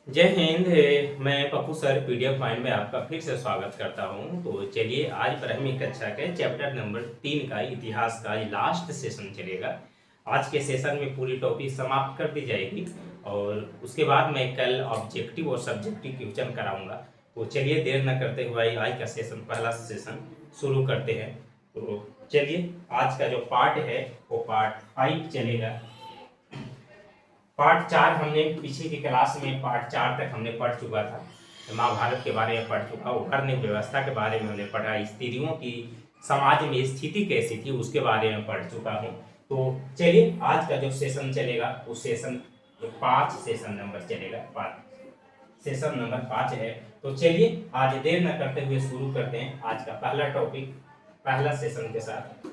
जय हिंद। मैं Pappu sir PDF file में आपका फिर से स्वागत करता हूं। तो चलिए आज प्राथमिक कक्षा के चैप्टर नंबर 3 का इतिहास का लास्ट सेशन चलेगा। आज के सेशन में पूरी टॉपिक समाप्त कर दी जाएगी और उसके बाद मैं कल ऑब्जेक्टिव और सब्जेक्टिव क्वेश्चन कराऊंगा। तो चलिए देर न करते हुए आज का सेशन पहला सेशन शुरू करते हैं। तो चलिए आज का जो पार्ट है वो पार्ट 5 चलेगा। पार्ट 4 हमने पीछे की क्लास में पार्ट 4 तक हमने पढ़ चुका था। महाभारत के बारे में पढ़ चुका, वर्ण व्यवस्था के बारे में हमने पढ़ा, स्त्रियों की समाज में स्थिति कैसी थी उसके बारे में पढ़ चुका हूँ। तो चलिए आज का जो सेशन चलेगा उस सेशन 5 सेशन नंबर चलेगा। 5 सेशन नंबर 5 है। तो चलिए आज देर न करते हुए शुरू करते हैं आज का पहला टॉपिक पहला सेशन के साथ।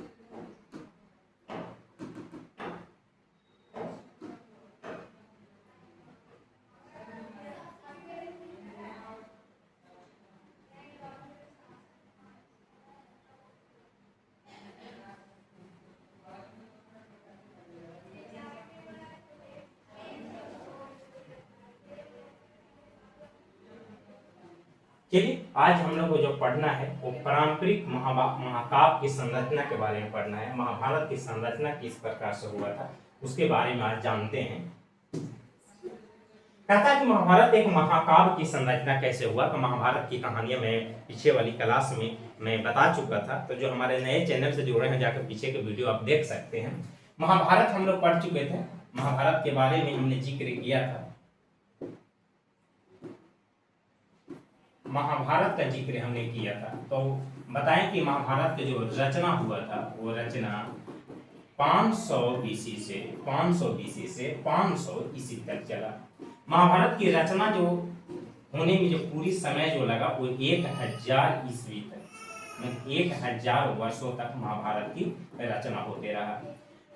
चलिए आज हम लोग को जो पढ़ना है वो पारंपरिक महाकाव्य की संरचना के बारे में पढ़ना है। महाभारत की संरचना किस प्रकार से हुआ था उसके बारे में आज जानते हैं। कहता है कि महाभारत एक महाकाव्य की संरचना कैसे हुआ। तो महाभारत की कहानियां मैं पीछे वाली क्लास में मैं बता चुका था। तो जो हमारे नए चैनल से जुड़े हैं जाकर पीछे के वीडियो आप देख सकते हैं। महाभारत हम लोग पढ़ चुके थे, महाभारत के बारे में हमने जिक्र किया था। महाभारत का जिक्र हमने किया था। तो बताएं कि महाभारत का जो रचना हुआ था वो रचना 500 बीसी से 500 ईस्वी तक चला। महाभारत की रचना जो होने में जो पूरी समय जो लगा वो 1000 ईस्वी तक, 1000 वर्षों तक महाभारत की रचना होते रहा।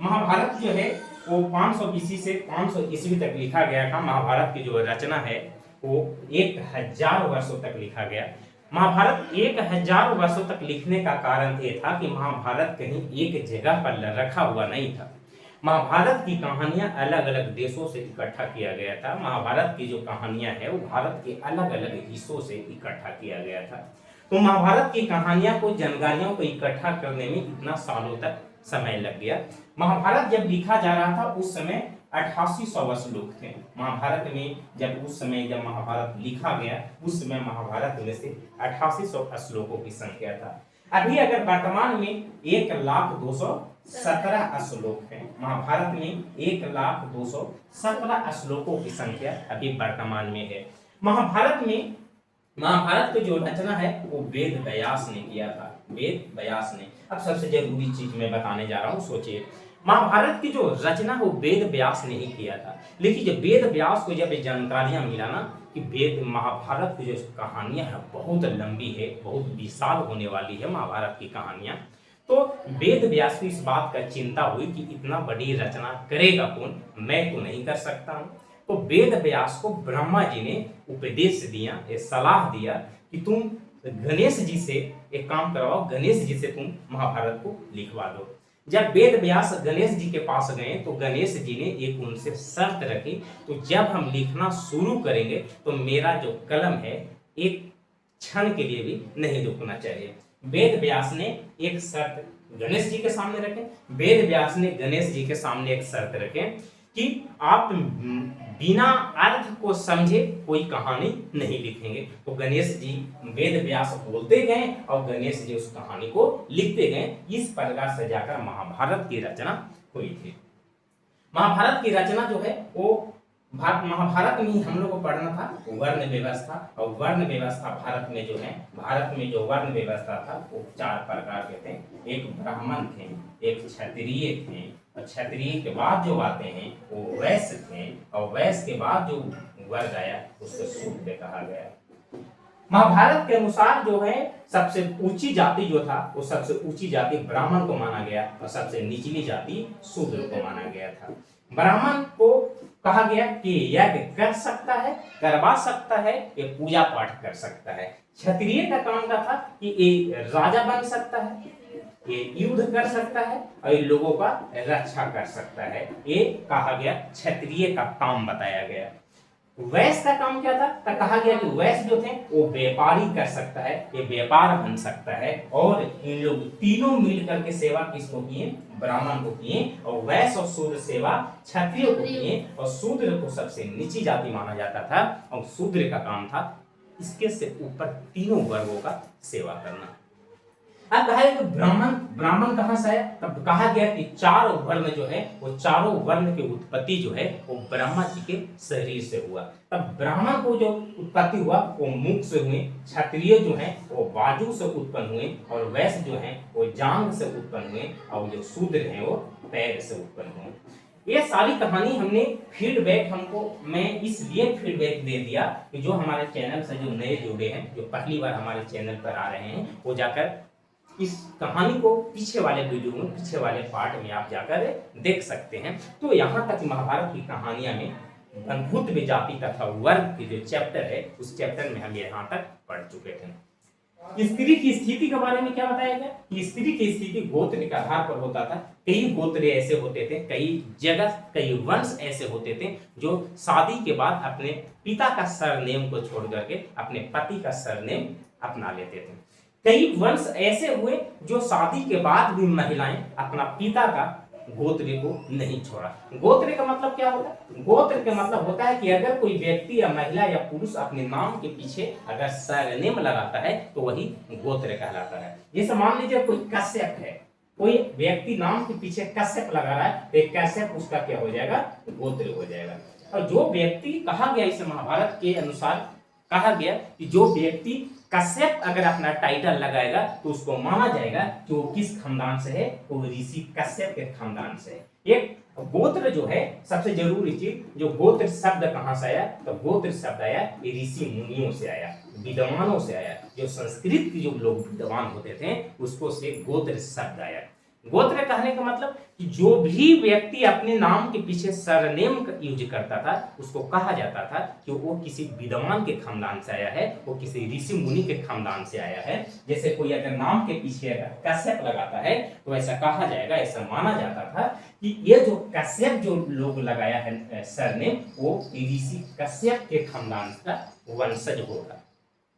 महाभारत जो है वो 500 बीसी से 500 ईस्वी तक लिखा गया था। महाभारत की जो रचना है वो 1000 वर्षों तक लिखा गया। महाभारत 1000 वर्षों तक लिखने का कारण ये था कि महाभारत कहीं एक जगह पर रखा हुआ नहीं था। महाभारत की कहानियां अलग अलग देशों से इकट्ठा किया गया था। महाभारत की जो कहानियां है वो भारत के अलग अलग हिस्सों से इकट्ठा किया गया था। तो महाभारत की कहानियां को जानकारियों को इकट्ठा करने में इतना सालों तक समय लग गया। महाभारत जब लिखा जा रहा था उस समय 8800 श्लोक थे महाभारत में। जब उस समय जब महाभारत लिखा गया उस समय महाभारत में से 8800 श्लोकों की संख्या था। अभी अगर वर्तमान में 1,217 श्लोक है। महाभारत में 1,217 श्लोकों की संख्या अभी वर्तमान में है। महाभारत की जो रचना है वो वेद व्यास ने किया था। वेद व्यास ने। अब सबसे जरूरी चीज मैं बताने जा रहा हूँ, सोचिए। महाभारत की जो रचना वो वेद व्यास ने ही किया था। लेकिन जब वेद व्यास को जब जानकारियां मिला ना कि वेद महाभारत की जो कहानियां है बहुत लंबी है, बहुत विशाल होने वाली है महाभारत की कहानियां, तो वेद व्यास को इस बात का चिंता हुई कि इतना बड़ी रचना करेगा कौन, मैं तो नहीं कर सकता हूँ। तो वेद व्यास को ब्रह्मा जी ने उपदेश दिया, सलाह दिया कि तुम गणेश जी से एक काम करवाओ, गणेश जी से तुम महाभारत को लिखवा दो। जब वेद व्यास गणेश जी के पास गए तो गणेश जी ने एक उनसे शर्त रखी, तो जब हम लिखना शुरू करेंगे तो मेरा जो कलम है एक क्षण के लिए भी नहीं रुकना चाहिए। वेद व्यास ने एक शर्त गणेश जी के सामने रखे। वेद व्यास ने गणेश जी के सामने एक शर्त रखे कि आप बिना अर्थ को समझे कोई कहानी नहीं लिखेंगे। तो गणेश जी वेद व्यास बोलते गए और गणेश जी उस कहानी को लिखते गए। इस प्रकार से जाकर महाभारत की रचना हुई थी। महाभारत की रचना जो है वो महाभारत में ही हम लोग को पढ़ना था वर्ण व्यवस्था। और वर्ण व्यवस्था भारत में जो है, भारत में जो वर्ण व्यवस्था था वो 4 प्रकार के थे। एक ब्राह्मण थे, एक क्षत्रिय थे, और क्षत्रिय के बाद जो आते हैं वो वैश्य थे, और वैश्य के बाद जो वर्ग आया उसको शूद्र कहा गया। महाभारत के अनुसार जो है सबसे ऊंची जाति जो था वो सबसे ऊंची जाति ब्राह्मण को माना गया और सबसे निचली जाति शूद्र को माना गया था। ब्राह्मण को कहा गया कि यज्ञ कर सकता है, करवा सकता है, ये पूजा पाठ कर सकता है। क्षत्रिय का काम का था कि ये राजा बन सकता है, ये युद्ध कर सकता है और ये लोगों का रक्षा कर सकता है। ये कहा गया क्षत्रिय का काम बताया गया। वैश्य का काम क्या था? तो कहा गया कि वैश्य जो थे वो व्यापारी कर सकता है, ये व्यापार बन सकता है। और इन लोग तीनों मिल करके सेवा किसको किए? ब्राह्मण को किए। और वैश्य और शूद्र सेवा क्षत्रिय को किए, और शूद्र को सबसे नीची जाति माना जाता था। और शूद्र का काम था इसके से ऊपर तीनों वर्गों का सेवा करना। अब कहा है कि ब्राह्मण, ब्राह्मण कहां से आया? तब कहा गया कि चारों वर्ण जो है वो चारों वर्ण की उत्पत्ति जो है वो ब्रह्मा जी के शरीर से हुआ। तब ब्राह्मण को जो उत्पत्ति हुआ वो मुख से हुए, क्षत्रिय जो है वो बाजू से उत्पन्न हुए, और वैश्य जो है वो जांघ से उत्पन्न हुए, और जो शूद्र है वो पैर से उत्पन्न हुए। ये सारी कहानी हमने फीडबैक, हमको मैं इसलिए फीडबैक दे दिया कि जो हमारे चैनल से जो नए जुड़े हैं, जो पहली बार हमारे चैनल पर आ रहे हैं, वो जाकर इस कहानी को पीछे वाले वीडियो में, पीछे वाले पार्ट में आप जाकर देख सकते हैं। तो यहाँ तक महाभारत की कहानियां में बंधुत्व जाति तथा वर्ग की जो चैप्टर है उस चैप्टर में हम यहाँ तक पढ़ चुके थे। स्त्री की स्थिति के बारे में क्या बताया गया कि स्त्री की स्थिति गोत्र के आधार पर होता था। कई गोत्र ऐसे होते थे, कई जगह कई वंश ऐसे होते थे जो शादी के बाद अपने पिता का सरनेम को छोड़ करके अपने पति का सरनेम अपना लेते थे। कई वंश ऐसे हुए जो शादी के बाद भी महिलाएं अपना पिता का गोत्र को नहीं छोड़ा। गोत्र का मतलब क्या होता है? गोत्र का मतलब होता है कि अगर कोई व्यक्ति या महिला या पुरुष अपने नाम के पीछे अगर सरनेम लगाता है तो वही गोत्र कहलाता है। जैसे मान लीजिए कोई कश्यप है, कोई व्यक्ति नाम के पीछे कश्यप लगा रहा है तो कश्यप उसका क्या हो जाएगा? गोत्र हो जाएगा। और जो व्यक्ति, कहा गया इस महाभारत के अनुसार, कहा गया कि जो व्यक्ति कश्यप अगर अपना टाइटल लगाएगा तो उसको माना जाएगा कि वो किस खानदान से है, वो ऋषि कश्यप के खानदान से है। एक गोत्र जो है, सबसे जरूरी चीज, जो गोत्र शब्द कहां से आया? तो गोत्र शब्द आया ये ऋषि मुनियों से आया, विद्वानों से आया। जो संस्कृत के जो लोग विद्वान होते थे उसको से गोत्र शब्द आया। गोत्र कहने का मतलब कि जो भी व्यक्ति अपने नाम के पीछे सरनेम यूज करता था उसको कहा जाता था कि वो किसी विद्वान के खानदान से आया है, वो किसी ऋषि मुनि के खानदान से आया है। जैसे कोई अगर नाम के पीछे अगर कश्यप लगाता है तो ऐसा कहा जाएगा, ऐसा माना जाता था कि ये जो कश्यप जो लोग लगाया है सरनेम, वो ऋषि कश्यप के खानदान का वंशज होगा।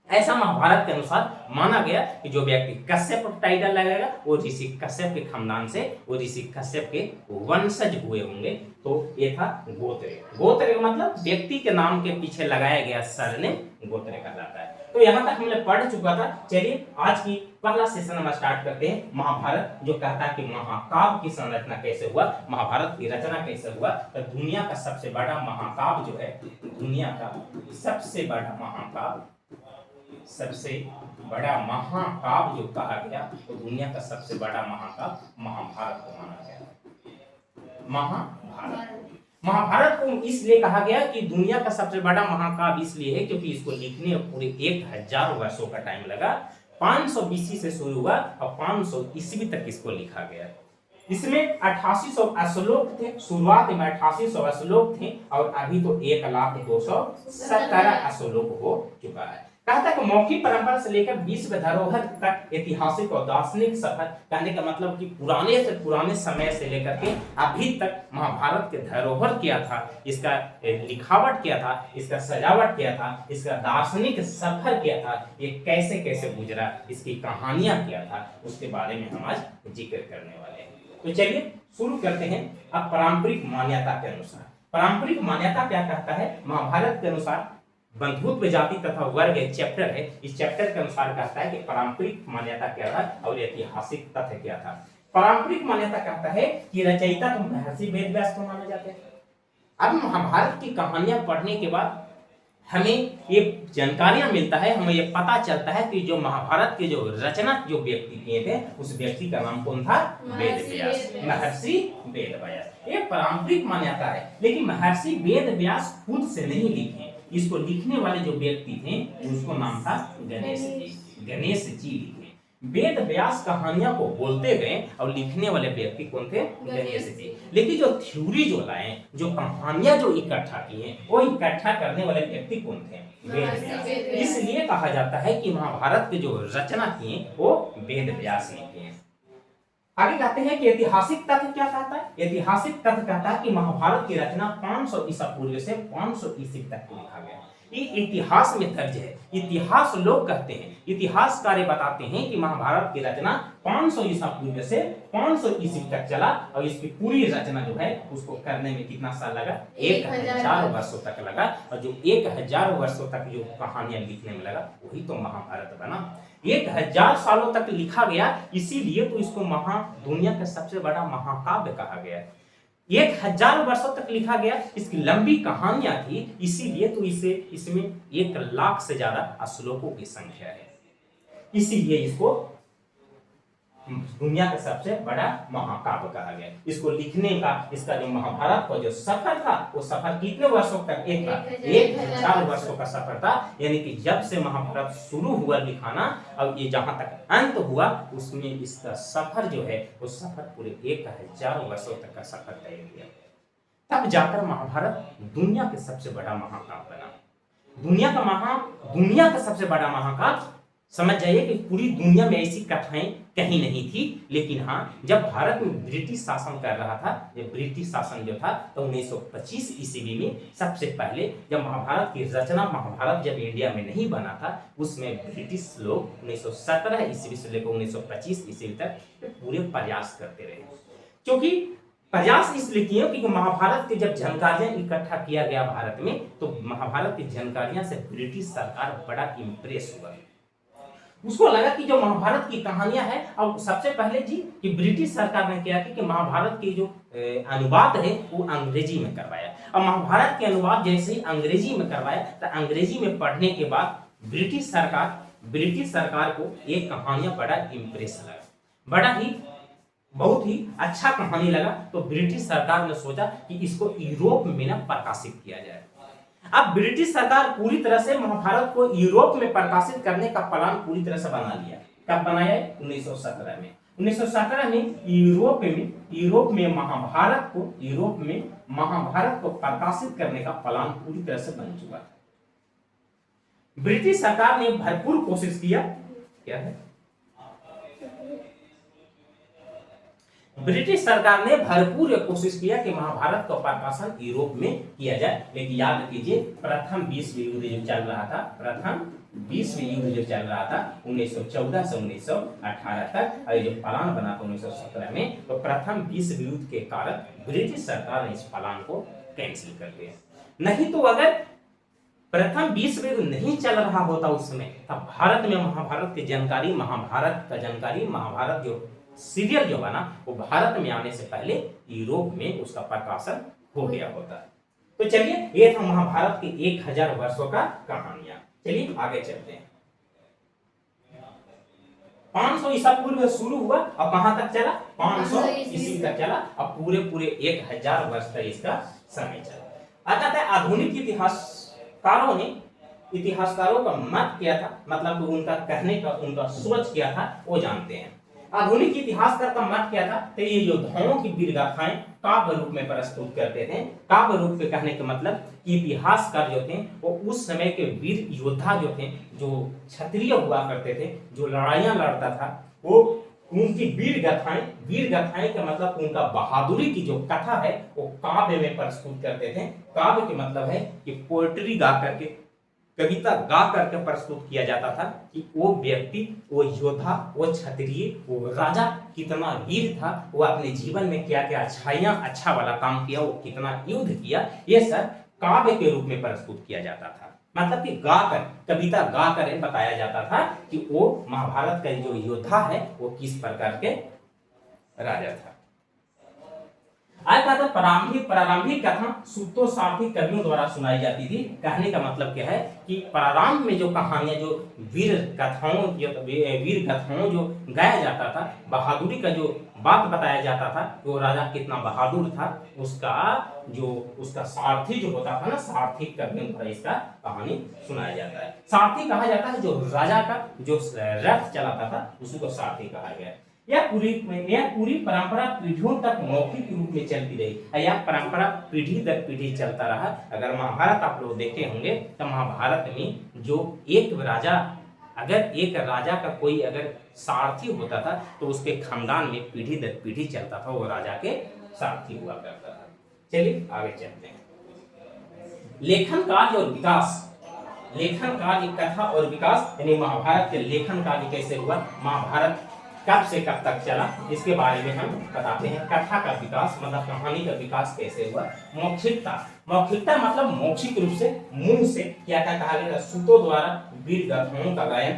ऐसा महाभारत के अनुसार माना गया कि जो व्यक्ति कश्यप टाइटल लगाएगा वो ऋषि कश्यप के खानदान से, वो ऋषि कश्यप के वंशज हुए होंगे। तो ये था गोत्र। गोत्र का मतलब व्यक्ति के नाम के पीछे लगाया गया सरनेम गोत्र कहलाता है। तो यहाँ तक हमने पढ़ चुका था। चलिए आज की पहला सेशन हम स्टार्ट करते हैं। महाभारत जो कहता है कि महाकाव्य की संरचना कैसे हुआ, महाभारत की रचना कैसे हुआ। तो दुनिया का सबसे बड़ा महाकाव्य जो है, दुनिया का सबसे बड़ा महाकाव्य, सबसे बड़ा महाकाव्य जो कहा गया तो दुनिया का सबसे बड़ा महाकाव्य महाभारत को माना गया। महाभारत को इसलिए कहा गया कि दुनिया का सबसे बड़ा महाकाव्य इसलिए है क्योंकि इसको लिखने पूरे 1000 वर्षों का टाइम लगा। 500 BC से शुरू हुआ और 500 ईस्वी तक इसको लिखा गया। इसमें 8800 श्लोक थे, शुरुआत में 8800 श्लोक थे और अभी तो 1,02,17 श्लोक हो चुका है। कहता है कि मौखिक परंपरा से लेकर विश्व धरोहर तक ऐतिहासिक और दार्शनिक सफर, कहने का मतलब कि पुराने से पुराने समय से लेकर के अभी तक महाभारत के धरोहर क्या था, इसका लिखावट क्या था, इसका सजावट क्या था, इसका दार्शनिक सफर क्या था, ये कैसे कैसे गुजरा, इसकी कहानियां क्या था, उसके बारे में हम आज जिक्र करने वाले हैं। तो चलिए शुरू करते हैं। अब पारंपरिक मान्यता के अनुसार, पारंपरिक मान्यता क्या कहता है? महाभारत के अनुसार बंधुत्व जाति तथा वर्ग एक चैप्टर है। इस चैप्टर के अनुसार कहता है कि पारंपरिक मान्यता क्या था और ऐतिहासिक तथ्य क्या था। पारंपरिक मान्यता कहता है कि रचयिता तो महर्षि वेदव्यास को माने जाते हैं। अब महाभारत की कहानियां पढ़ने के बाद हमें ये जानकारियां मिलता है, हमें ये पता चलता है कि जो महाभारत के जो रचना जो व्यक्ति किए थे उस व्यक्ति का नाम कौन था? वेदव्यास, महर्षि वेदव्यास। ये पारंपरिक मान्यता है, लेकिन महर्षि वेदव्यास खुद से नहीं लिखे। इसको लिखने वाले जो व्यक्ति थे उसको नाम था गणेश जी। गणेश जी लिखे। वेद व्यास कहानियां को बोलते गए और लिखने वाले व्यक्ति कौन थे? गणेश जी। लेकिन जो थ्योरी जो लाए, जो कहानियां जो इकट्ठा किए, वो इकट्ठा करने वाले व्यक्ति कौन थे? वेद व्यास। इसलिए कहा जाता है कि महाभारत के जो रचना किए वो वेद व्यास ने किए। आगे कहते हैं कि ऐतिहासिक तथ्य क्या कहता है। ऐतिहासिक तथ्य कहता है कि महाभारत की रचना 500 ईसा पूर्व से 500 ईस्वी तक को लिखा गया। ये इतिहास में दर्ज है। इतिहास लोग कहते हैं, इतिहासकार बताते हैं कि महाभारत की रचना 500 ईसा पूर्व से 500 ईस्वी तक चला और इसकी पूरी रचना जो है उसको करने में कितना साल लगा, 1000 वर्षों तक लगा। और जो 1000 वर्षों तक जो कहानियां लिखने में लगा वही तो महाभारत बना। 1000 सालों तक लिखा गया, इसीलिए तो इसको दुनिया का सबसे बड़ा महाकाव्य कहा गया। 1000 वर्षों तक लिखा गया, इसकी लंबी कहानियां थी, इसीलिए तो इसमें 1 लाख से ज्यादा श्लोकों की संख्या है, इसीलिए इसको दुनिया का सबसे बड़ा महाकाव्य कहा गया। इसको लिखने का इसका जो महाभारत का जो सफर था वो सफर कितने वर्षों तक, 1000 वर्षों का सफर था। यानी कि जब से महाभारत शुरू हुआ लिखाना और ये जहां तक अंत हुआ उसमें इसका सफर जो है वो सफर पूरे 1000 वर्षों तक का सफर तय किया। तब जाकर महाभारत दुनिया के सबसे बड़ा महाकाव्य बना। दुनिया का सबसे बड़ा महाकाव्य। समझ जाइए कि पूरी दुनिया में ऐसी कथाएं कहीं नहीं थी, लेकिन हाँ जब भारत में ब्रिटिश शासन कर रहा था, ये ब्रिटिश शासन जो था तो 1925 ईस्वी में सबसे पहले जब महाभारत की रचना, महाभारत जब इंडिया में नहीं बना था उसमें ब्रिटिश लोग 1917 ईस्वी से लेकर 1925 ईस्वी तक पूरे प्रयास करते रहे। क्योंकि प्रयास इसलिए किए क्योंकि महाभारत की जब जानकारियां इकट्ठा किया गया भारत में, तो महाभारत की जानकारियां से ब्रिटिश सरकार बड़ा इंप्रेस हुआ। उसको लगा कि जो महाभारत की कहानियां हैं, और सबसे पहले जी कि ब्रिटिश सरकार ने क्या किया कि महाभारत की जो अनुवाद है वो अंग्रेजी में करवाया। और महाभारत के अनुवाद जैसे ही अंग्रेजी में करवाया तो अंग्रेजी में पढ़ने के बाद ब्रिटिश सरकार को ये कहानियां बड़ा इंप्रेस लगा, बहुत ही अच्छा कहानी लगा। तो ब्रिटिश सरकार ने सोचा कि इसको यूरोप में ना प्रकाशित किया जाए। अब ब्रिटिश सरकार पूरी तरह से महाभारत को यूरोप में प्रकाशित करने का प्लान पूरी तरह से बना लिया। कब बनाया? 1917 में। 1917 में यूरोप में महाभारत को प्रकाशित करने का प्लान पूरी तरह से बन चुका था। ब्रिटिश सरकार ने भरपूर कोशिश किया। क्या है? ब्रिटिश सरकार ने भरपूर कोशिश किया कि महाभारत का प्रकाशन यूरोप में किया जाए, लेकिन याद कीजिए प्रथम विश्व युद्ध जो चल रहा था 1914 से 1918 तक, और जो प्लान बना था 1917 में, तो प्रथम विश्व युद्ध के कारण ब्रिटिश सरकार ने इस प्लान को कैंसिल कर दिया। नहीं तो अगर प्रथम विश्व युद्ध नहीं चल रहा होता उस समय, तब भारत में महाभारत की जानकारी, महाभारत जो सीरियल जो बना वो भारत में आने से पहले यूरोप में उसका प्रकाशन हो गया होता। तो चलिए ये था महाभारत की 1000 वर्षों का कहानियां। चलिए आगे चलते हैं। 500 ईसा पूर्व शुरू हुआ और कहां तक चला? 500 ईस्वी तक चला और पूरे 1000 वर्ष तक इसका समय चला। अतः आधुनिक इतिहासकारों का मत क्या था, मतलब उनका कहने का, उनका सोच क्या था वो जानते हैं। आधुनिक इतिहासकार का मत क्या था? तो ये योद्धाओं की वीर गाथाएं काव्य रूप में प्रस्तुत करते थे। काव्य रूप में कहने का मतलब कि इतिहासकार जो थे वो उस समय के वीर योद्धा जो थे, जो क्षत्रिय हुआ करते थे, जो लड़ाइयां लड़ता था, वो उनकी वीर गाथाएं का मतलब उनका बहादुरी की जो कथा है वो काव्य में प्रस्तुत करते थे। काव्य के मतलब है कि पोएट्री गा करके, कविता गा करके प्रस्तुत किया जाता था कि वो व्यक्ति, वो योद्धा, वो क्षत्रिय, वो राजा कितना वीर था, वो अपने जीवन में क्या क्या अच्छा वाला काम किया, वो कितना युद्ध किया, ये सब काव्य के रूप में प्रस्तुत किया जाता था। मतलब कि कविता गा कर बताया जाता था कि वो महाभारत का जो योद्धा है वो किस प्रकार के राजा था। प्रारंभिक कथा सूतो सारथी कवियों द्वारा सुनाई जाती थी। कहने का मतलब क्या है कि प्रारंभ में जो कहानियां, जो वीर कथाओं जो गाया जाता था, बहादुरी का जो बात बताया जाता था, वो राजा कितना बहादुर था, उसका सारथी जो होता था ना, सारथी कवियों द्वारा इसका कहानी सुनाया जाता है। सारथी कहा जाता है जो राजा का जो रथ चलाता था उसी को सारथी कहा गया। यह पूरी परंपरा पीढ़ियों तक मौखिक रूप में चलती रही। यह परंपरा पीढ़ी दर पीढ़ी चलता रहा। अगर महाभारत आप लोग देखे होंगे तो महाभारत में जो एक राजा अगर एक राजा का कोई अगर सारथी होता था तो उसके खानदान में पीढ़ी दर पीढ़ी चलता था, वो राजा के सारथी हुआ करता था। चलिए आगे चलते हैं। लेखन कार्य और विकास। लेखन कार्य, कथा और विकास, यानी महाभारत के लेखन कार्य कैसे हुआ, महाभारत कब से कब तक चला, इसके बारे में हम बताते हैं। कथा का विकास मतलब कहानी का विकास कैसे हुआ। मौखिकता, मौखिकता मतलब मौखिक रूप से मुंह से क्या क्या कहा गया, सूतों द्वारा वीर गाथाओं का गायन,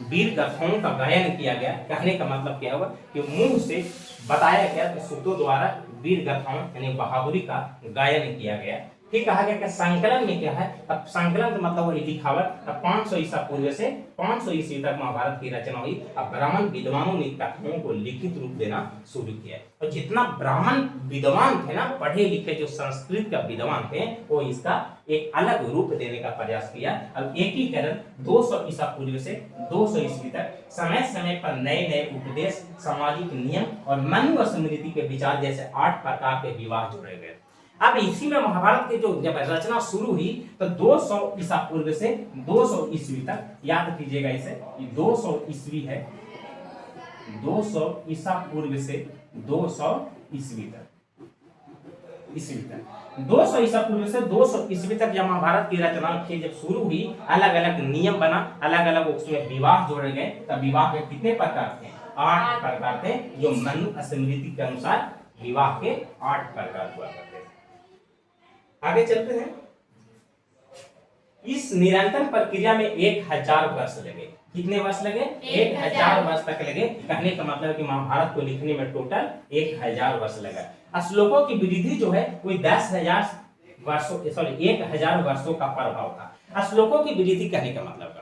वीर गाथाओं का गायन किया गया। कहने का मतलब क्या हुआ कि मुंह से बताया गया, तो सूतों द्वारा वीर गाथाओं यानी बहादुरी का गायन किया गया। फिर कहा गया कि संकलन में क्या है, अब संकलन का मतलब वही लिखावट। अब 500 ईसा पूर्व से 500 ईस्वी तक महाभारत की रचना हुई। अब ब्राह्मण विद्वानों ने कथाओं को लिखित रूप देना शुरू किया, और जितना ब्राह्मण विद्वान थे ना, पढ़े लिखे जो संस्कृत का विद्वान थे, वो इसका एक अलग रूप देने का प्रयास किया। अब एकीकरण 200 ईसा पूर्व से 200 ईस्वी तक समय समय पर नए नए उपदेश, सामाजिक नियम और मनु स्मृति के विचार जैसे 8 प्रकार के विवाह जोड़े गए। अब इसी में महाभारत की जो जब रचना शुरू हुई तो 200 ईसा पूर्व से 200 ईस्वी तक, याद कीजिएगा इसे, 200 ईस्वी है, 200 ईसा पूर्व से 200 ईस्वी तक, 200 ईसा पूर्व से 200 ईस्वी तक जब महाभारत की रचना की जब शुरू हुई, अलग अलग नियम बना, अलग अलग उसमें विवाह जोड़े गए। तब विवाह के कितने प्रकार थे, 8 प्रकार थे, जो मनु स्मृति के अनुसार विवाह के 8 प्रकार हुआ करते थे। आगे चलते हैं। इस निरंतर प्रक्रिया में 1000 वर्ष लगे। कितने वर्ष लगे, 1000 वर्ष तक लगे। कहने का मतलब कि महाभारत को लिखने में टोटल 1000 वर्ष लगा। श्लोकों की वृद्धि जो है कोई 10,000 वर्षों, सॉरी 1000 वर्षों का प्रभाव था। श्लोकों की वृद्धि कहने का मतलब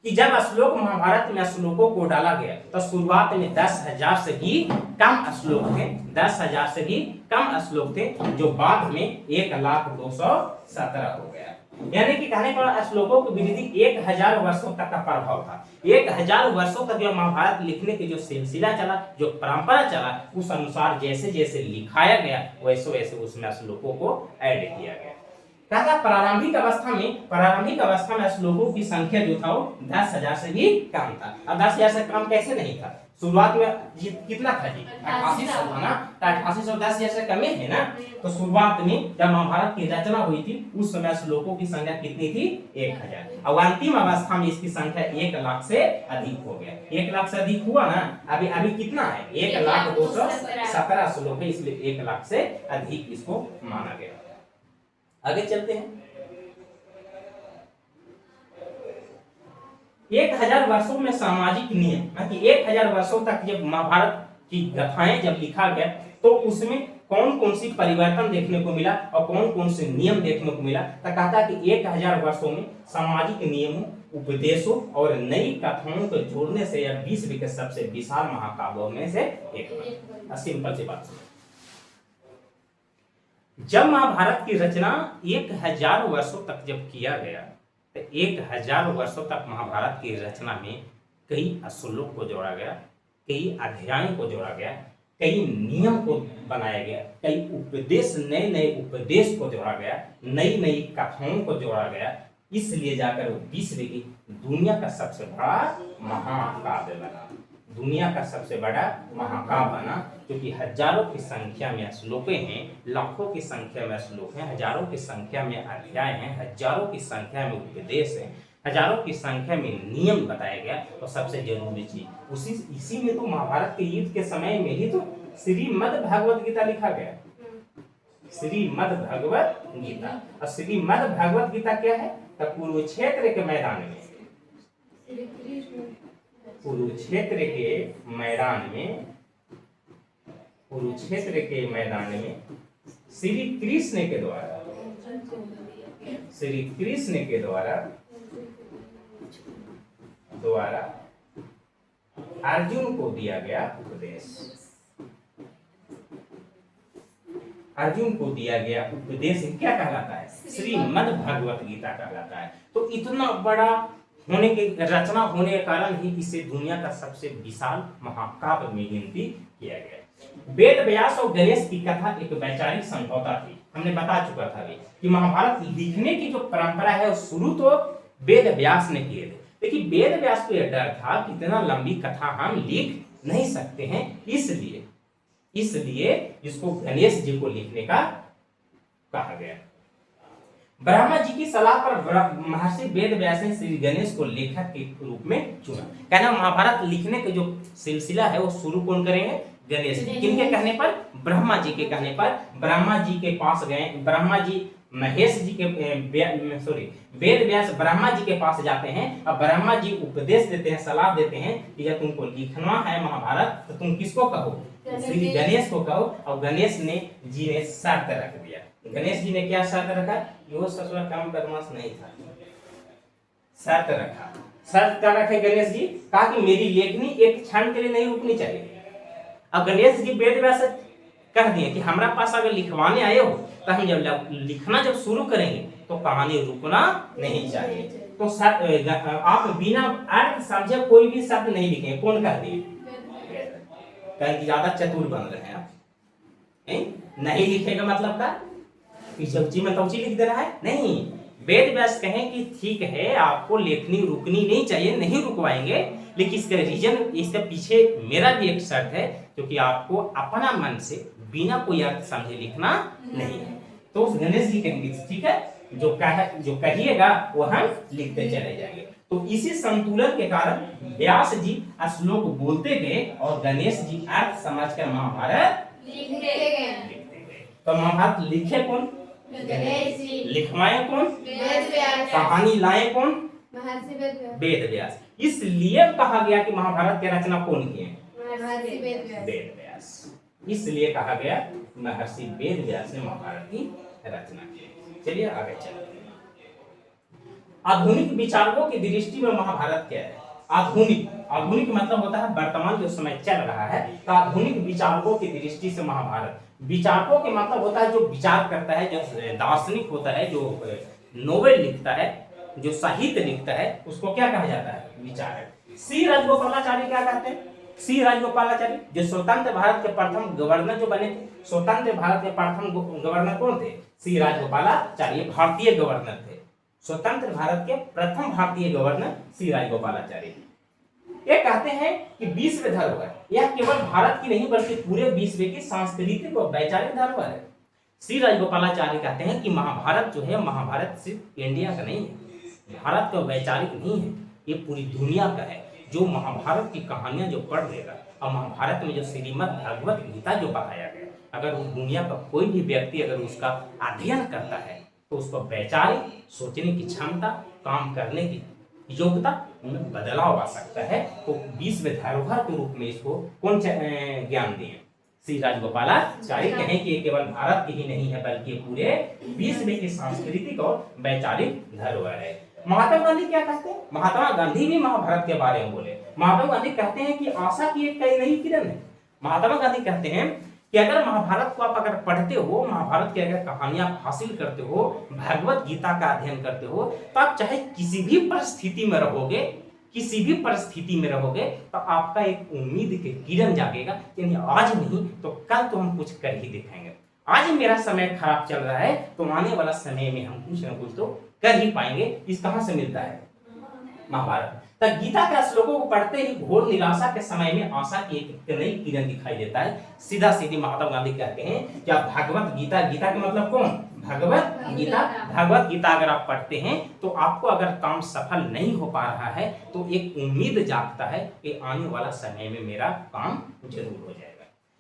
कि जब श्लोक महाभारत में श्लोकों को डाला गया तो शुरुआत में 10,000 से भी कम श्लोक थे, 10,000 से भी कम श्लोक थे, जो बाद में 1,02,17 हो गया। यानी कि कहने का श्लोकों की वृद्धि 1000 वर्षों तक का प्रभाव था। 1000 वर्षों तक जो महाभारत लिखने की जो सिलसिला चला, जो परंपरा चला, उस अनुसार जैसे जैसे लिखाया गया वैसे वैसे उसमें श्लोकों को ऐड किया गया। कहा प्रारंभिक अवस्था में श्लोकों की संख्या जो था वो 10,000 से भी कम था। अब 10,000 से कम कैसे नहीं था, शुरुआत में कितना था जी, 8800 था ना, 8800 10,000 से कम है ना। तो शुरुआत में जब महाभारत की रचना हुई थी उस समय श्लोकों की संख्या कितनी थी, 1000। अब अंतिम अवस्था में इसकी संख्या 1,00,000 से अधिक हो गया। 1,00,000 से अधिक हुआ ना, अभी कितना है, 1,02,17 श्लोक है, इसलिए 1,00,000 से अधिक इसको माना गया। आगे चलते हैं। 1000 वर्षों में सामाजिक नियम, 1000 वर्षों तक जब महाभारत की गाथाएं जब लिखा गया तो उसमें कौन कौन सी परिवर्तन देखने को मिला और कौन कौन से नियम देखने को मिला। तो कहता कि 1000 वर्षों में सामाजिक नियमों, उपदेशों और नई कथाओं को जोड़ने से यह विश्व के सबसे विशाल महाकाव्यों में से एक। सिंपल सी बात। जब महाभारत की रचना 1000 वर्षों तक जब किया गया तो 1000 वर्षों तक महाभारत की रचना में कई श्लोक को जोड़ा गया, कई अध्यायों को जोड़ा गया, कई नियम को बनाया गया, कई उपदेश, नए नए उपदेश को जोड़ा गया, नई नई कथाओं को जोड़ा गया। इसलिए जाकर विश्व की दुनिया का सबसे बड़ा महाकाव्य बना, दुनिया का सबसे बड़ा महाकाव्य बना, क्योंकि हजारों की संख्या में श्लोक हैं, लाखों की संख्या में श्लोक हैं, हजारों की संख्या में अध्याय हैं, हजारों की संख्या में उपदेश हैं, हजारों की संख्या में नियम बताया गया। तो सबसे जरूरी चीज इसी में तो महाभारत के युद्ध के समय में ही तो श्रीमद् भगवत गीता लिखा गया, श्रीमद् भगवत गीता। और श्रीमद् भगवत गीता क्या है, तो कुरुक्षेत्र के मैदान में, कुरुक्षेत्र के मैदान में, कुरुक्षेत्र के मैदान में श्री कृष्ण के द्वारा, श्री कृष्ण के द्वारा अर्जुन को दिया गया उपदेश, अर्जुन को दिया गया उपदेश क्या कहलाता है, श्रीमद् भगवत गीता कहलाता है। तो इतना बड़ा होने के रचना होने के कारण ही इसे दुनिया का सबसे विशाल महाकाव्य में गिनती किया गया। वेद व्यास और गणेश की कथा एक वैचारिक समझौता थी। हमने बता चुका था कि महाभारत लिखने की जो परंपरा है शुरू तो वेद व्यास ने किए थे, देखिए वेद व्यास को यह डर था कि इतना लंबी कथा हम लिख नहीं सकते हैं, इसलिए इसको गणेश जी को लिखने का कहा गया। ब्रह्मा जी की सलाह पर महर्षि वेद व्यास ने श्री गणेश को लेखक के रूप में चुना। कहना महाभारत लिखने का जो सिलसिला है वो शुरू कौन करेंगे? गणेश जी। किनके कहने पर? ब्रह्मा जी के कहने पर ब्रह्मा जी के पास गए। ब्रह्मा जी महेश जी के वेद व्यास ब्रह्मा जी के पास जाते हैं और ब्रह्मा जी उपदेश देते हैं, सलाह देते हैं कि जब तुमको लिखना है महाभारत तो तुम किसको कहो? श्री गणेश को कहो। और गणेश जी ने शर्त रख दिया। गणेश जी ने क्या शर्त रखा? यो ससुर काम बदमाश नहीं था, शर्त रखा। शर्त क्या रखे गणेश जी? कहा कि मेरी लेखनी एक क्षण के लिए नहीं रुकनी चाहिए। अब गणेश जी वेद व्यास कह दिए कि हमारा पास अगर लिखवाने आए हो तो हम जब लिखना जब शुरू करेंगे तो कहानी रुकना नहीं चाहिए। तो आप बिना अर्थ समझे कोई भी शब्द नहीं लिखेंगे। कौन कह दिए? कहीं ज्यादा चतुर बन रहे हैं आप। नहीं लिखेगा मतलब क्या? सब्जी में तौची लिख दे रहा है? नहीं। वेद व्यास कहें कि ठीक है आपको लेखनी रुकनी नहीं चाहिए, नहीं रुकवाएंगे, लेकिन इसका रीजन, इसके पीछे मेरा भी एक शर्त है, क्योंकि आपको अपना मन से बिना कोई अर्थ समझे लिखना नहीं है। तो गणेश जी कहेंगे ठीक है, जो कहिएगा वो हम लिखते चले जाएंगे। तो इसी संतुलन के कारण व्यास जी श्लोक बोलते गए और गणेश जी अर्थ समझकर महाभारत लिखते गए। तो महाभारत लिखे कौन? गणेश जी। लिखवाए कौन? वेद व्यास। कहानी लाए कौन? महर्षि वेद व्यास। इसलिए कहा गया कि महाभारत की रचना कौन की है? महर्षि वेद व्यास। इसलिए कहा गया महर्षि वेद व्यास ने महाभारत की रचना की। चलिए आगे चलते हैं। आधुनिक विचारकों की दृष्टि में महाभारत क्या है? आधुनिक मतलब होता है वर्तमान जो समय चल रहा है। तो आधुनिक विचारकों की दृष्टि से महाभारत, विचारकों के मतलब होता है जो विचार करता है, जो दार्शनिक होता है, जो नोवेल लिखता है, जो साहित्य लिखता है, उसको क्या कहा जाता है? विचारक। श्री राजगोपालाचार्य क्या कहते हैं? श्री राजगोपालाचार्य जो स्वतंत्र भारत के प्रथम गवर्नर जो बने थे। स्वतंत्र भारत के प्रथम गवर्नर कौन थे? श्री राजगोपालाचार्य भारतीय गवर्नर थे। स्वतंत्र भारत के प्रथम भारतीय गवर्नर श्री राजगोपालाचार्य। ये कहते हैं कि विश्व धरोहर यह केवल भारत की नहीं बल्कि पूरे विश्व की सांस्कृतिक और वैचारिक धरोहर है। श्री राजगोपालाचार्य कहते हैं कि महाभारत जो है, महाभारत सिर्फ इंडिया का नहीं है, भारत का वैचारिक नहीं है, ये पूरी दुनिया का है। जो महाभारत की कहानियां जो पढ़ लेगा और महाभारत में जो श्रीमद् भगवत गीता जो बताया गया, अगर उस दुनिया का कोई भी व्यक्ति अगर उसका अध्ययन करता है तो उसको वैचारिक सोचने की क्षमता, काम करने की योग्यता में बदलाव आ सकता है। तो विश्व धरोहर के रूप में इसको कौन ज्ञान दिए? श्री राजगोपालाचार्य कहें कि ये केवल भारत की ही नहीं है बल्कि पूरे विश्व की सांस्कृतिक और वैचारिक धरोहर है। महात्मा गांधी क्या कहते हैं? महात्मा गांधी भी महाभारत के बारे में बोले। महात्मा गांधी कहते हैं कि आशा की एक नई किरण है। महात्मा गांधी कहते हैं कि अगर महाभारत को आप अगर पढ़ते हो, महाभारत की अगर कहानियां हासिल करते हो, भगवत गीता का अध्ययन करते हो, तो आप चाहे किसी भी परिस्थिति में रहोगे, तो आपका एक उम्मीद के किरण जागेगा कि आज नहीं तो कल तो हम कुछ कर ही दिखाएंगे। आज मेरा समय खराब चल रहा है तो आने वाला समय में हम कुछ न कुछ तो कर ही पाएंगे। इस कहां से मिलता है? महाभारत। तो गीता के श्लोकों को पढ़ते ही घोर निराशा के समय में आशा की एक नई किरण दिखाई देता है। सीधा सीधी महात्मा गांधी कहते हैं कि आप भगवत गीता, गीता का मतलब कौन? भगवत गीता। भगवत गीता अगर आप पढ़ते हैं तो आपको अगर काम सफल नहीं हो पा रहा है तो एक उम्मीद जागता है कि आने वाला समय में मेरा काम जरूर हो जाएगा।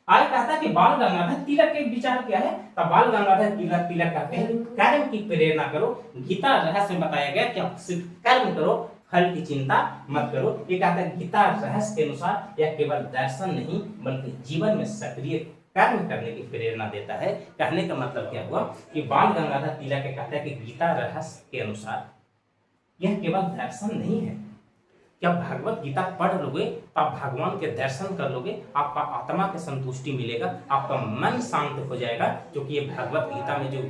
आगे कहता है कि बाल गंगाधर तिलक के विचार क्या है? तो बाल गंगाधर तिलक कहते हैं कर्म की प्रेरणा करो। गीता रहस्य में बताया गया कि आप सिर्फ कर्म करो, फल की चिंता मत करो। ये कहता है गीता रहस्य के अनुसार यह केवल दर्शन नहीं बल्कि जीवन में सक्रिय कर्म करने की प्रेरणा देता है। कहने का मतलब क्या हुआ कि बाल गंगाधर तिलक कहता है कि गीता रहस्य के अनुसार यह केवल दर्शन नहीं है। क्या भगवत गीता पढ़ लोगे तो आप भगवान के दर्शन कर लोगे, आपका आत्मा के संतुष्टि मिलेगा, आपका मन शांत हो जाएगा। क्योंकि ये भगवत गीता में जो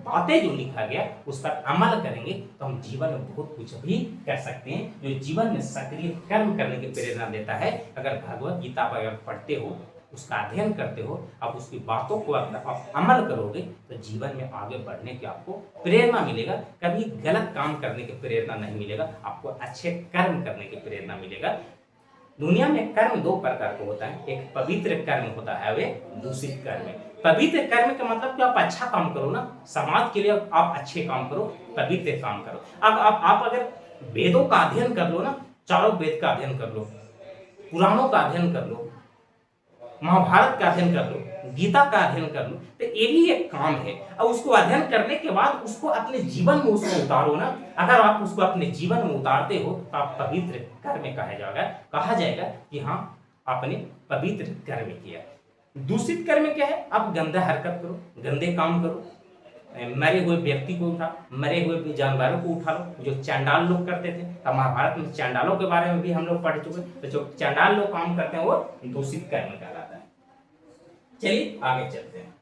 बातें जो लिखा गया उस पर अमल करेंगे तो हम जीवन में बहुत कुछ भी कर सकते हैं, जो जीवन में सक्रिय कर्म करने की प्रेरणा देता है। अगर भगवत गीता पर अगर पढ़ते हो उसका अध्ययन करते हो, आप उसकी बातों को आप अमल करोगे तो जीवन में आगे बढ़ने की आपको प्रेरणा मिलेगा। कभी गलत काम करने की प्रेरणा नहीं मिलेगा, आपको अच्छे कर्म करने की प्रेरणा मिलेगा। दुनिया में कर्म दो प्रकार का होता है, एक पवित्र कर्म होता है, वे दूषित कर्म है। पवित्र कर्म का मतलब कि आप अच्छा काम करो ना, समाज के लिए आप अच्छे काम करो, पवित्र काम करो। अब आप अगर वेदों का अध्ययन कर लो ना, चारों वेद का अध्ययन कर लो, पुराणों का अध्ययन कर लो, महाभारत का अध्ययन कर लो, गीता का अध्ययन कर लो, तो ये भी एक काम है। और उसको अध्ययन करने के बाद उसको अपने जीवन में उसको उतारो ना। अगर आप उसको अपने जीवन में उतारते हो तो आप पवित्र कर्म कहा जाएगा कि हाँ आपने पवित्र कर्म किया। दूषित कर्म क्या है? आप गंदा हरकत करो, गंदे काम करो, मरे हुए व्यक्ति को उठा, मरे हुए जानवरों को उठा लो, जो चांडाल लोग करते थे। अब महाभारत में चांडालों के बारे में भी हम लोग पढ़ चुके, तो जो चांडाल लोग काम करते हैं वो दूषित कर्म कहलाता है। चलिए आगे चलते हैं।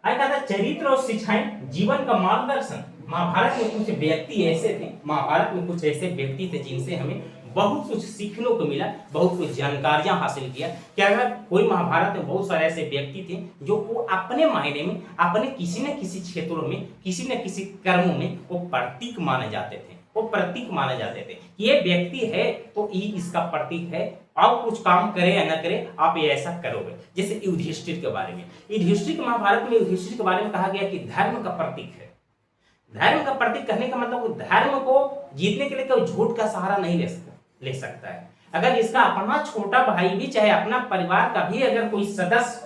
आगे कहता है चरित्र और शिक्षाएं जीवन का मार्गदर्शन। महाभारत में कुछ व्यक्ति ऐसे थे, महाभारत में कुछ ऐसे व्यक्ति थे जिनसे हमें बहुत कुछ सीखने को मिला, बहुत कुछ जानकारियां हासिल किया। क्या अगर कोई महाभारत में बहुत सारे ऐसे व्यक्ति थे जो वो अपने मायने में, अपने किसी न किसी क्षेत्रों में, किसी न किसी कर्मों में वो प्रतीक माने जाते थे, वो प्रतीक माने जाते थे। ये व्यक्ति है तो ये इसका प्रतीक है, आप कुछ काम करे या न करे आप ये ऐसा करोगे। जैसे युधिष्ठिर के बारे में, युधिष्ठिर महाभारत में युधिष्ठिर के बारे में कहा गया कि धर्म का प्रतीक है। धर्म का प्रतीक कहने का मतलब धर्म को जीतने के लिए कोई झूठ का सहारा नहीं ले सकता है। अगर इसका अपना छोटा भाई भी, चाहे अपना परिवार का भी अगर कोई सदस्य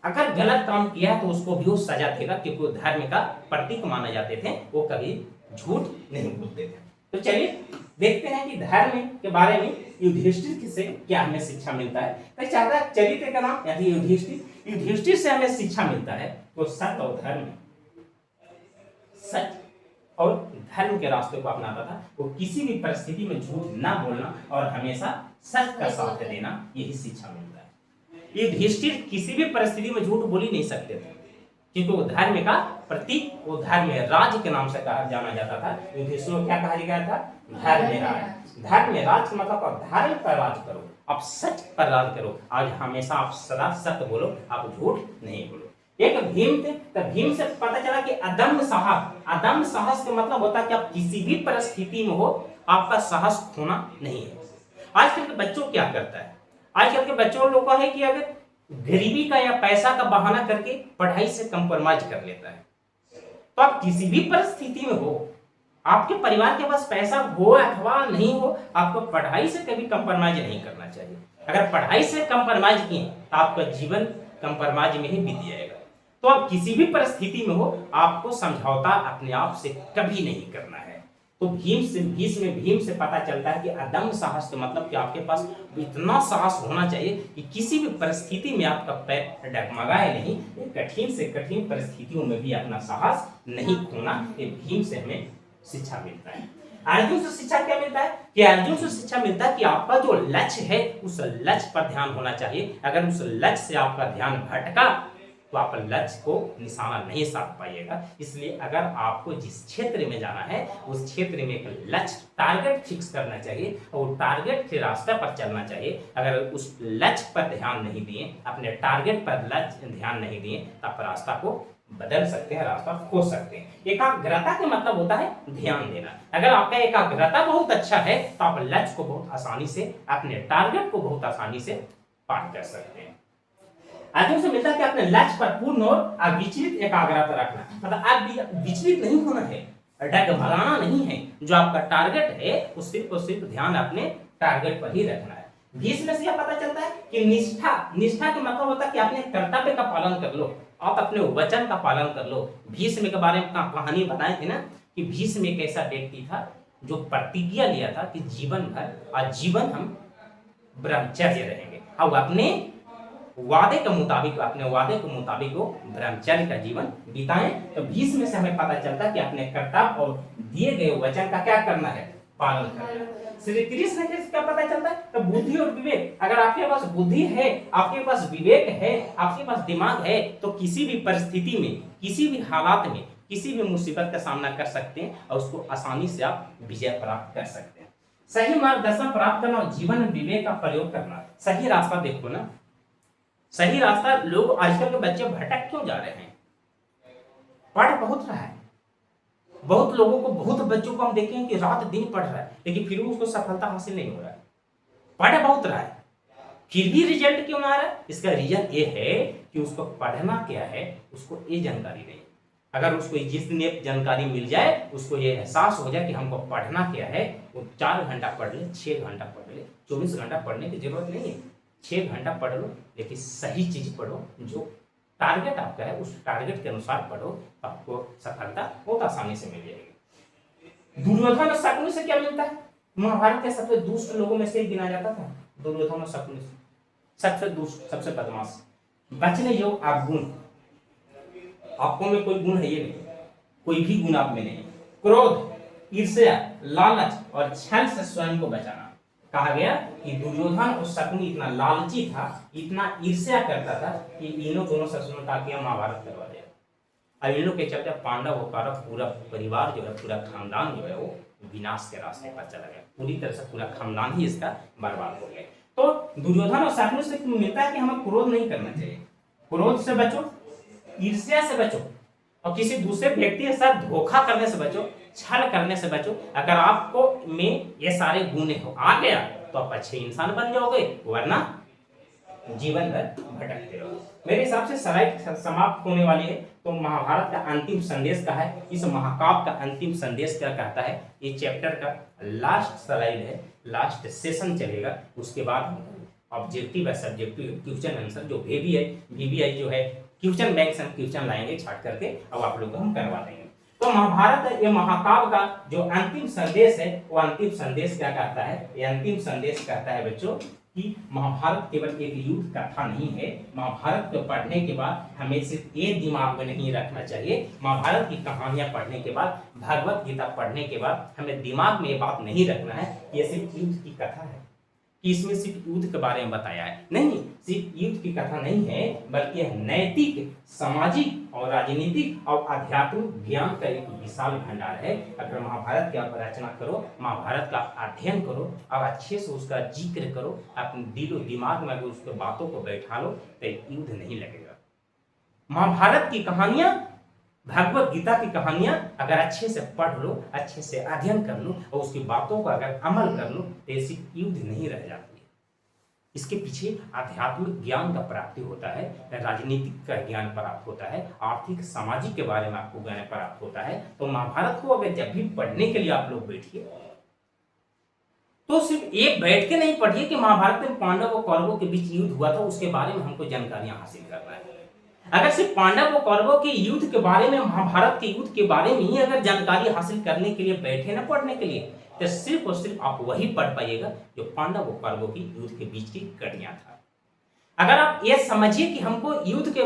अगर गलत काम किया तो उसको भी वो सजा देगा, क्योंकि वो धर्म का प्रतीक माने जाते थे, वो कभी झूठ नहीं बोलते थे। तो चलिए देखते हैं कि धर्म के बारे में युधिष्ठिर से क्या हमें शिक्षा मिलता है। तो चाहता है चरित्र का नाम यानी युधिष्ठिर, युधिष्ठिर से हमें शिक्षा मिलता है तो सत्य और धर्म, सत्य और धर्म के रास्ते को अपनाता था। वो किसी भी परिस्थिति में झूठ ना बोलना और हमेशा सत्य का साथ देना, यही शिक्षा मिलता है। युधिष्ठिर किसी भी परिस्थिति में झूठ बोल ही नहीं सकते थे, क्योंकि वो धर्म का प्रतीक, वो धर्म राज के नाम से कहा जाना जाता था। युधिष्ठिर को क्या कहा गया था? धर्मराज। धर्मराज का मतलब आप धर्म पर राज करो, आप सच पर राज करो, आज हमेशा आप सदा सत्य बोलो, आप झूठ नहीं बोलो। एक भीम थे, तो भीम से पता चला कि अदम्य साहस, अदम्य साहस का मतलब होता है कि आप किसी भी परिस्थिति में हो आपका साहस खोना नहीं है। आजकल के बच्चों क्या करता है, आजकल के बच्चों लोगों का है कि अगर गरीबी का या पैसा का बहाना करके पढ़ाई से कंप्रोमाइज कर लेता है। तो आप किसी भी परिस्थिति में हो, आपके परिवार के पास पैसा हो अथवा नहीं हो, आपको पढ़ाई से कभी कंप्रोमाइज नहीं करना चाहिए। अगर पढ़ाई से कंप्रोमाइज किए तो आपका जीवन कंप्रोमाइज में ही बीत जाएगा। तो आप किसी भी परिस्थिति में हो, आपको समझौता अपने आप से कभी नहीं करना है। तो भीम से पता चलता है कि अदम्य साहस का मतलब कि आपके पास इतना साहस होना चाहिए कि किसी भी परिस्थिति में आपका पैर डगमगाए नहीं, कठिन से कठिन परिस्थितियों में भी अपना साहस नहीं खोना। ये भीम से हमें शिक्षा मिलता है। अर्जुन से शिक्षा क्या मिलता है? कि अर्जुन से शिक्षा मिलता है कि आपका जो लक्ष्य है उस लक्ष्य पर ध्यान होना चाहिए। अगर उस लक्ष्य से आपका ध्यान भटका तो आप लक्ष्य को निशाना नहीं साध पाइएगा। इसलिए अगर आपको जिस क्षेत्र में जाना है उस क्षेत्र में एक लक्ष्य टारगेट फिक्स करना चाहिए और टारगेट के रास्ते पर चलना चाहिए। अगर उस लक्ष्य पर ध्यान नहीं दिए, अपने टारगेट पर लक्ष्य ध्यान नहीं दिए तो आप रास्ता को बदल सकते हैं, रास्ता खो सकते हैं। एकाग्रता का मतलब होता है ध्यान देना। अगर आपका एकाग्रता बहुत अच्छा है तो आप लक्ष्य को बहुत आसानी से, अपने टारगेट को बहुत आसानी से पार कर सकते हैं। अर्जुन से मिलता है कि अपने लक्ष्य पर पूर्ण और अविचलित एकाग्रता रखना, मतलब आप विचलित नहीं होना है, डगमगाना नहीं है। जो आपका टारगेट है उस सिर्फ ध्यान अपने टारगेट पर ही रखना है। भीष्म से यह पता चलता है कि निष्ठा का मतलब होता है कि अपने कर्तव्य का पालन कर लो, आप अपने वचन का पालन कर लो। भीष्म के बारे में कहानी बताए थे ना कि भीष्म एक ऐसा व्यक्ति था जो प्रतिज्ञा लिया था कि जीवन भर आजीवन हम ब्रह्मचर्य रहेंगे और अपने वादे के मुताबिक वो ब्रह्मचर्य का जीवन बिताएं। तो भीष्म से हमें पता चलता है कि अपने कर्तव्य और दिए गए वचन का क्या करना है, पालन करना है। श्री कृष्ण के क्या पता चलता है? तो बुद्धि और विवेक। अगर आपके पास बुद्धि है, आपके पास विवेक है, आपके पास दिमाग है, तो किसी भी परिस्थिति में, किसी भी हालात में, किसी भी मुसीबत का सामना कर सकते हैं और उसको आसानी से आप विजय प्राप्त कर सकते हैं। सही मार्गदर्शन प्राप्त करना और जीवन में विवेक का प्रयोग करना। सही रास्ता देखो ना, सही रास्ता लोग आजकल के बच्चे भटक क्यों जा रहे हैं? पढ़ बहुत रहा है, बहुत लोगों को, बहुत बच्चों को हम देखें कि रात दिन पढ़ रहा है, लेकिन फिर भी उसको सफलता हासिल नहीं हो रहा है। पढ़ बहुत रहा है, फिर भी रिजल्ट क्यों ना आ रहा है? इसका रीजन ये है कि उसको पढ़ना क्या है, उसको ये जानकारी नहीं। अगर उसको जिस दिन ये जानकारी मिल जाए, उसको ये एहसास हो जाए कि हमको पढ़ना क्या है, वो 4 घंटा पढ़ ले, 6 घंटा पढ़ ले, 24 घंटा पढ़ने की जरूरत नहीं है। 6 घंटा पढ़ लो, लेकिन सही चीज पढ़ो, जो टारगेट आपका है उस टारगेट के अनुसार पढ़ो, तो आपको सफलता बहुत आसानी से मिल जाएगी। दुर्योधन और शकुनी से क्या मिलता है? महाभारत के सबसे दुष्ट लोगों में से गिना जाता था दुर्योधन और शकुनी, सबसे दुष्ट, सबसे बदमाश। बचने योग आप गुण, आपको में कोई गुण है ये नहीं, कोई भी गुण आप में नहीं। क्रोध, ईर्ष्या, लालच और छल से स्वयं को बचाना। कहा गया कि दुर्योधन और शकुनी इतना लालची था, इतना ईर्ष्या करता था कि इन्हों दोनों शत्रुओं का किया महाभारत करवा दिया। अब इन लोग के चलते पांडव और कौरव पूरा परिवार जो है, पूरा खानदान जो है वो विनाश के रास्ते पर चला गया। पूरी तरह से पूरा खानदान ही इसका बर्बाद हो गया। तो दुर्योधन और शकुनी से मिलता है कि हमें क्रोध नहीं करना चाहिए, क्रोध से बचो, ईर्ष्या से बचो, और किसी दूसरे व्यक्ति के साथ धोखा करने से बचो, छल करने से बचो। अगर आपको में ये सारे गुण हो आ गया तो आप अच्छे इंसान बन जाओगे, वरना जीवन भर भटकते रहोगे। मेरे हिसाब से स्लाइड समाप्त होने वाली है। तो महाभारत का अंतिम संदेश का है, इस महाकाव्य का अंतिम संदेश क्या कहता है, ये चैप्टर का लास्ट स्लाइड है, लास्ट सेशन चलेगा। उसके बाद हम ऑब्जेक्टिव है, सब्जेक्टिव, क्वेश्चन आंसर जो VBI जो है क्वेश्चन बैंक से हम क्वेश्चन लाएंगे छाट करके, अब आप लोग हम करवा देंगे। तो महाभारत ये महाकाव्य का जो अंतिम संदेश है, वो अंतिम संदेश क्या कहता है? ये अंतिम संदेश कहता है बच्चों कि महाभारत केवल एक युद्ध कथा नहीं है। महाभारत को पढ़ने के बाद हमें सिर्फ ये दिमाग में नहीं रखना चाहिए, महाभारत की कहानियां पढ़ने के बाद, भगवत गीता पढ़ने के बाद हमें दिमाग में ये बात नहीं रखना है कि ये सिर्फ युद्ध की कथा है, कि इसमें सिर्फ युद्ध के बारे में बताया है। नहीं, सिर्फ युद्ध की कथा नहीं है, बल्कि यह नैतिक, सामाजिक और राजनीतिक और आध्यात्मिक ज्ञान का एक विशाल भंडार है। अगर महाभारत की आप रचना करो, महाभारत का अध्ययन करो और अच्छे से उसका जिक्र करो, अपने दिलो दिमाग में अगर उसके बातों को बैठा लो, तो युद्ध नहीं लगेगा। महाभारत की कहानियां, भगवत गीता की कहानियां अगर अच्छे से पढ़ लो, अच्छे से अध्ययन कर लो और उसकी बातों का अगर अमल कर लो, तो ऐसी युद्ध नहीं रह जाती है। इसके पीछे आध्यात्मिक ज्ञान का प्राप्ति होता है, राजनीतिक का ज्ञान प्राप्त होता है, आर्थिक सामाजिक के बारे में आपको ज्ञान प्राप्त होता है। तो महाभारत को अगर जब भी पढ़ने के लिए आप लोग बैठिए, तो सिर्फ एक बैठ के नहीं पढ़िए कि महाभारत में पांडव और कौरवों के बीच युद्ध हुआ था, उसके बारे में हमको जानकारियां हासिल करना है। अगर सिर्फ पांडव और कौरवों के युद्ध के बारे में, महाभारत के युद्ध के बारे में ही अगर जानकारी हासिल करने के लिए बैठे ना पढ़ने के लिए, तो सिर्फ और सिर्फ आप वही पढ़ पाइएगा जो पांडव और कौरवों की युद्ध के बीच की घटना था। अगर आप ये समझिए कि हमको युद्ध के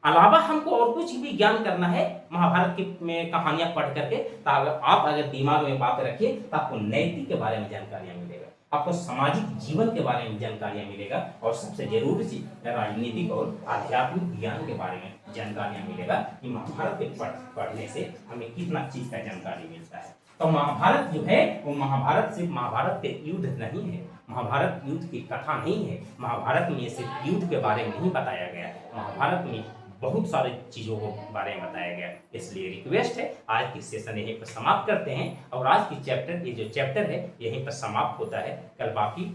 अलावा हमको और कुछ भी ज्ञान करना है महाभारत की में कहानियां पढ़ करके, तो आप अगर दिमाग में बात रखिए, तो आपको नैतिक के बारे में जानकारियां मिलेगा, आपको सामाजिक जीवन के बारे में जानकारियां मिलेगा, और सबसे जरूरी चीज राजनीतिक और आध्यात्मिक ज्ञान के बारे में जानकारियां मिलेगा कि महाभारत के पढ़ने से हमें कितना चीज का जानकारी मिलता है। तो महाभारत जो है वो महाभारत सिर्फ महाभारत के युद्ध नहीं है, महाभारत युद्ध की कथा नहीं है। महाभारत में सिर्फ युद्ध के बारे में नहीं बताया गया, महाभारत में बहुत सारे चीजों के बारे में बताया गया। इसलिए रिक्वेस्ट है, आज की सेशन यहीं पर समाप्त करते हैं, और आज की चैप्टर, ये जो चैप्टर है यहीं पर समाप्त होता है। कल बाकी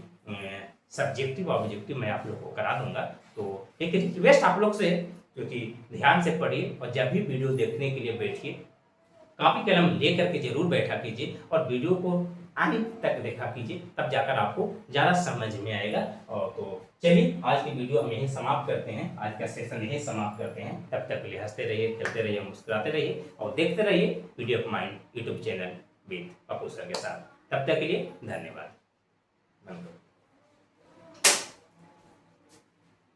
सब्जेक्टिव ऑब्जेक्टिव मैं आप लोग को करा दूंगा। तो एक रिक्वेस्ट आप लोग से, क्योंकि ध्यान से पढ़िए और जब भी वीडियो देखने के लिए बैठिए, कॉपी कलम लेकर के जरूर बैठा कीजिए और वीडियो को अंत तक देखा कीजिए, तब जाकर आपको ज़्यादा समझ में आएगा। और तो चलिए आज की वीडियो हम यहीं समाप्त करते हैं, आज का सेशन यहीं समाप्त करते हैं। तब तक के लिए हंसते रहिए, खेलते रहिए, मुस्कुराते रहिए और देखते रहिए video of mind YouTube channel with Pappu sir के साथ। तब तक के लिए धन्यवाद।